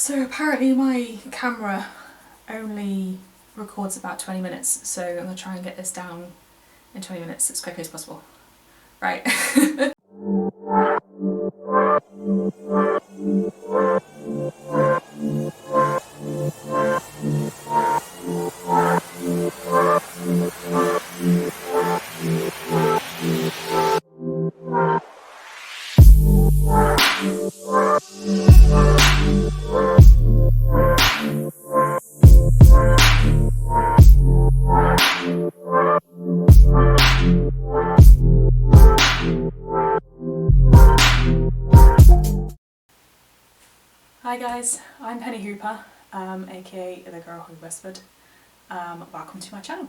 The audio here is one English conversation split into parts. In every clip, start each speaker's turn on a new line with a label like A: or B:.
A: So apparently my camera only records about 20 minutes, so I'm going to try and get this down in 20 minutes as quickly as possible. Right. Hi guys, I'm Penny Hooper, aka the girl who whispered. Welcome to my channel.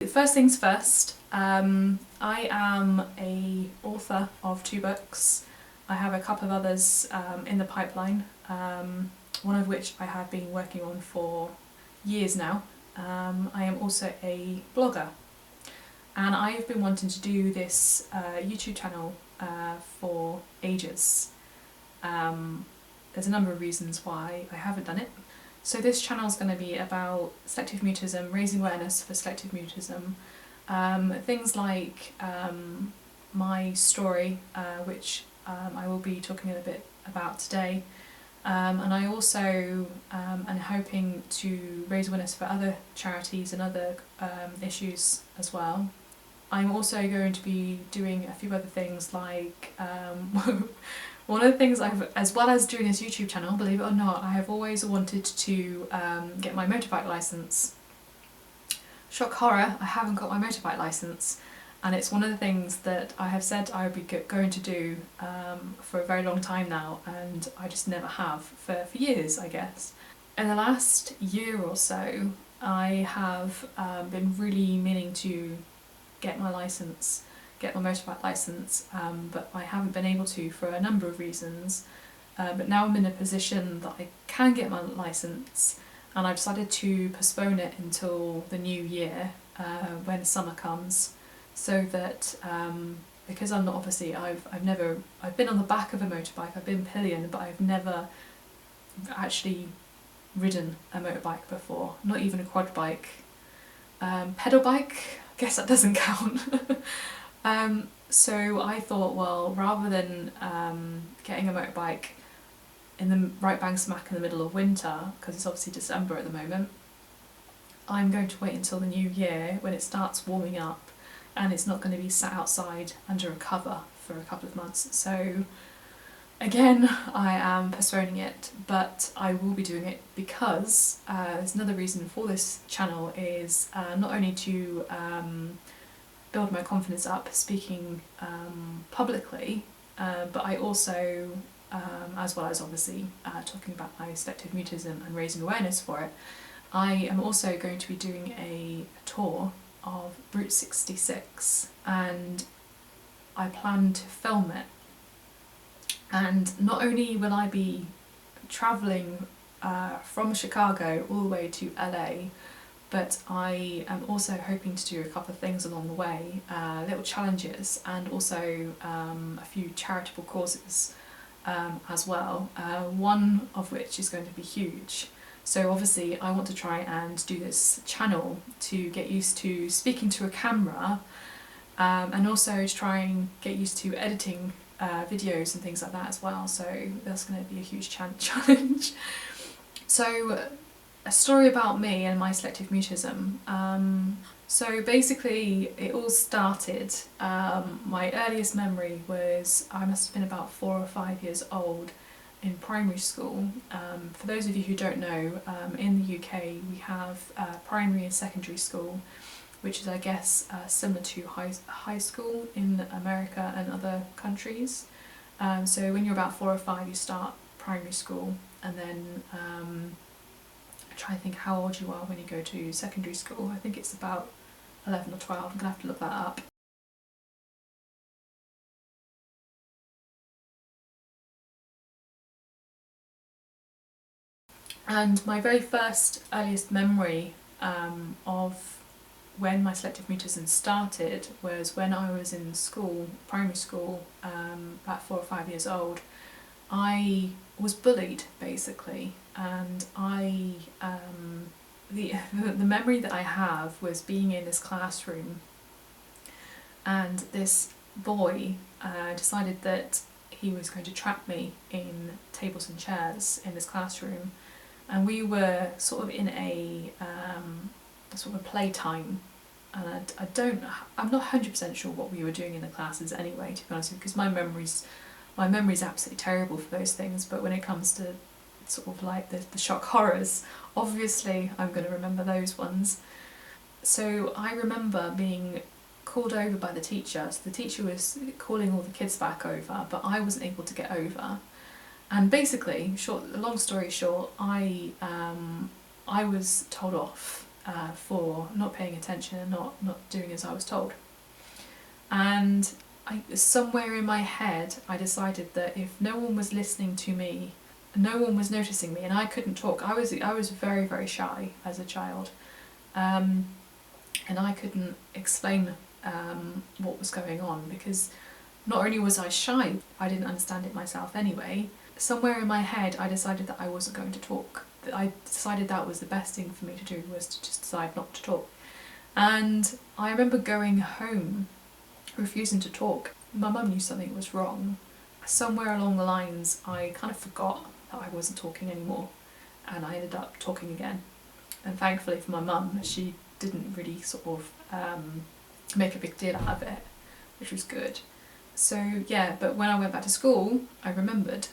A: First things first, I am a author of 2 books. I have a couple of others in the pipeline, one of which I have been working on for years now. I am also a blogger. And I've been wanting to do this YouTube channel for ages. There's a number of reasons why I haven't done it. So this channel is going to be about selective mutism, raising awareness for selective mutism, things like my story, which I will be talking a bit about today, and I also am hoping to raise awareness for other charities and other issues as well. I'm also going to be doing a few other things like, one of the things as well as doing this YouTube channel, believe it or not, I have always wanted to get my motorbike licence. Shock horror, I haven't got my motorbike licence, and it's one of the things that I have said I would be going to do for a very long time now, and I just never have, for years I guess. In the last year or so I have been really meaning to get my licence, get my motorbike licence, but I haven't been able to for a number of reasons. But now I'm in a position that I can get my licence, and I've decided to postpone it until the new year, when summer comes, so that because I'm not, obviously I've been on the back of a motorbike, I've been pillion, but I've never actually ridden a motorbike before, not even a quad bike. Pedal bike, I guess that doesn't count. So I thought, well, rather than getting a motorbike in the right bang smack in the middle of winter, because it's obviously December at the moment, I'm going to wait until the new year when it starts warming up and it's not going to be sat outside under a cover for a couple of months. So again, I am postponing it, but I will be doing it because there's another reason for this channel, is not only to build my confidence up speaking publicly, but I also, as well as obviously talking about my selective mutism and raising awareness for it, I am also going to be doing a tour of Route 66, and I plan to film it. And not only will I be travelling from Chicago all the way to LA, but I am also hoping to do a couple of things along the way, little challenges, and also a few charitable causes as well, one of which is going to be huge. So obviously I want to try and do this channel to get used to speaking to a camera, and also to try and get used to editing videos and things like that as well, so that's going to be a huge challenge. So a story about me and my selective mutism. So basically it all started, my earliest memory was, I must have been about 4 or 5 years old, in primary school. For those of you who don't know, in the UK we have primary and secondary school, which is, I guess, similar to high school in America and other countries. So when you're about 4 or 5 you start primary school, and then I'm trying to think how old you are when you go to secondary school. I think it's about 11 or 12, I'm going to have to look that up. And my very first earliest memory of when my selective mutism started was when I was in school, primary school, about 4 or 5 years old. I was bullied basically, and the memory that I have was being in this classroom, and this boy decided that he was going to trap me in tables and chairs in this classroom, and we were sort of in a sort of a playtime, and I'm not 100% sure what we were doing in the classes anyway, to be honest with you, because my memory's absolutely terrible for those things, but when it comes to sort of like the shock horrors, obviously I'm going to remember those ones. So I remember being called over by the teacher. So the teacher was calling all the kids back over, but I wasn't able to get over. And basically, long story short, I was told off for not paying attention and not doing as I was told. And somewhere in my head I decided that if no one was listening to me, no one was noticing me, and I couldn't talk. I was very, very shy as a child, and I couldn't explain what was going on, because not only was I shy, I didn't understand it myself anyway. Somewhere in my head I decided that I wasn't going to talk. I decided that was the best thing for me to do, was to just decide not to talk. And I remember going home refusing to talk. My mum knew something was wrong. Somewhere along the lines I kind of forgot that I wasn't talking anymore, and I ended up talking again. And thankfully for my mum, she didn't really sort of make a big deal out of it, which was good. So yeah, but when I went back to school, I remembered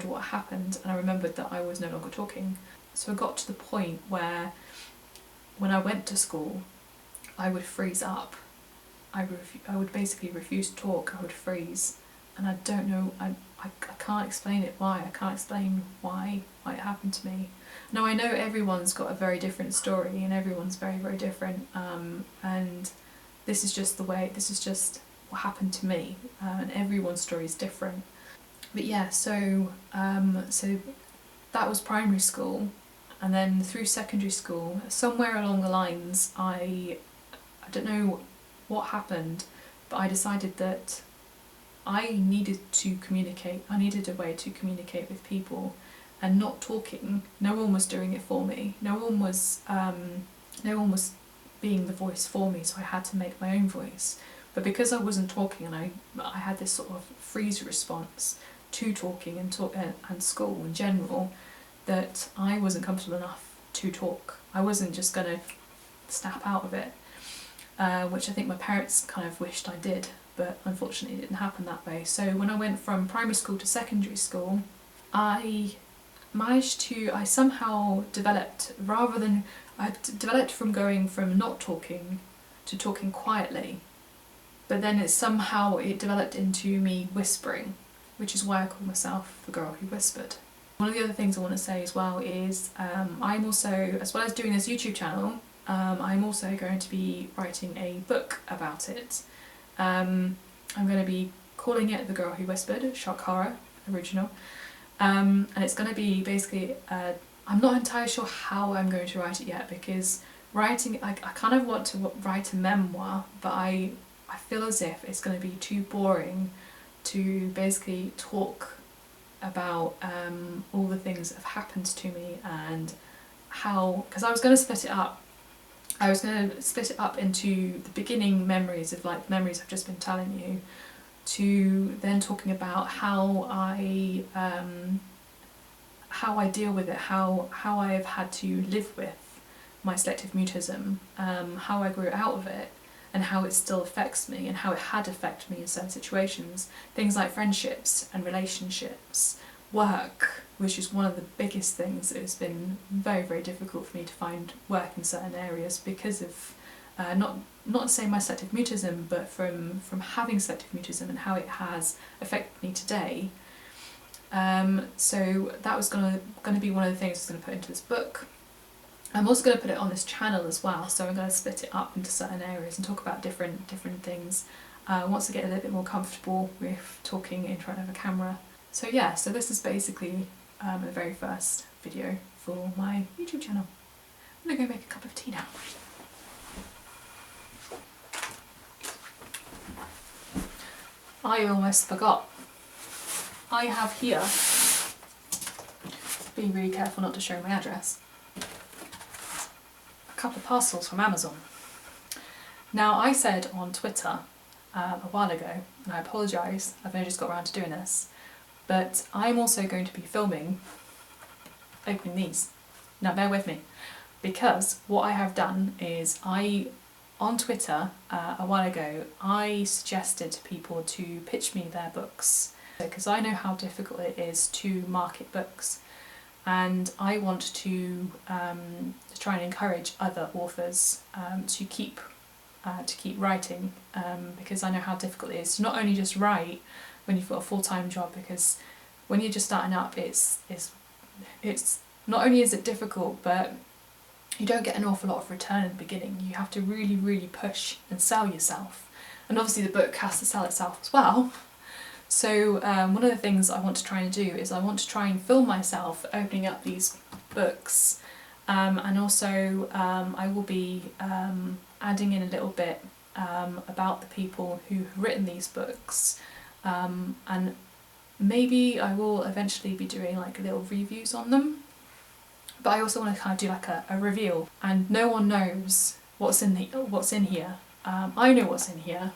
A: what happened, and I remembered that I was no longer talking. So I got to the point where when I went to school, I would freeze up. I would basically refuse to talk. I would freeze, and I don't know, I can't explain it why. I can't explain why it happened to me. Now I know everyone's got a very different story, and everyone's very, very different, and this is just what happened to me, and everyone's story is different. But yeah, so that was primary school, and then through secondary school, somewhere along the lines, I don't know what happened, but I decided that I needed to communicate. I needed a way to communicate with people, and not talking. No one was doing it for me. No one was being the voice for me, so I had to make my own voice. But because I wasn't talking, and I had this sort of freeze response to talking and school in general, that I wasn't comfortable enough to talk. I wasn't just going to snap out of it, which I think my parents kind of wished I did, but unfortunately it didn't happen that way. So when I went from primary school to secondary school, I somehow developed, I developed from going from not talking to talking quietly, but then it developed into me whispering, which is why I call myself the girl who whispered. One of the other things I want to say as well is I'm also, as well as doing this YouTube channel, I'm also going to be writing a book about it. I'm going to be calling it The Girl Who Whispered, shock horror, original. And it's going to be basically, I'm not entirely sure how I'm going to write it yet, because writing, I kind of want to write a memoir, but I feel as if it's going to be too boring to basically talk about all the things that have happened to me, and how, because I was going to split it up. I was going to split it up into the beginning memories of like memories I've just been telling you, to then talking about how I deal with it, how I have had to live with my selective mutism, how I grew out of it, and how it still affects me, and how it had affected me in certain situations. Things like friendships and relationships, work, which is one of the biggest things. It has been very, very difficult for me to find work in certain areas because of, not to say my selective mutism, but from having selective mutism and how it has affected me today. So that was going to be one of the things I was going to put into this book. I'm also going to put it on this channel as well, so I'm going to split it up into certain areas and talk about different things once I get a little bit more comfortable with talking in front of a camera. So yeah, so this is basically the very first video for my YouTube channel. I'm going to go make a cup of tea now. I almost forgot. I have here, being really careful not to show my address, a couple of parcels from Amazon. Now, I said on Twitter a while ago, and I apologise, I've only just got around to doing this, but I'm also going to be filming opening these. Now bear with me, because what I have done is on Twitter a while ago, I suggested to people to pitch me their books, because I know how difficult it is to market books, and I want to try and encourage other authors to keep writing, because I know how difficult it is to not only just write when you've got a full-time job, because when you're just starting up, it's not only is it difficult, but you don't get an awful lot of return in the beginning. You have to really, really push and sell yourself, and obviously the book has to sell itself as well. So one of the things I want to try and do is I want to try and film myself opening up these books, and also I will be adding in a little bit about the people who have written these books, and maybe I will eventually be doing like little reviews on them, but I also want to kind of do like a reveal, and no one knows what's in here. I know what's in here.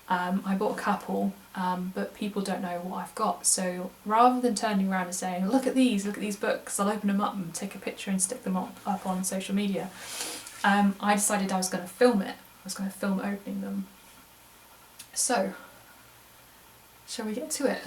A: I bought a couple, but people don't know what I've got, so rather than turning around and saying look at these books, I'll open them up and take a picture and stick them up on social media, I decided I was going to film it. I was going to film opening them. So, shall we get to it?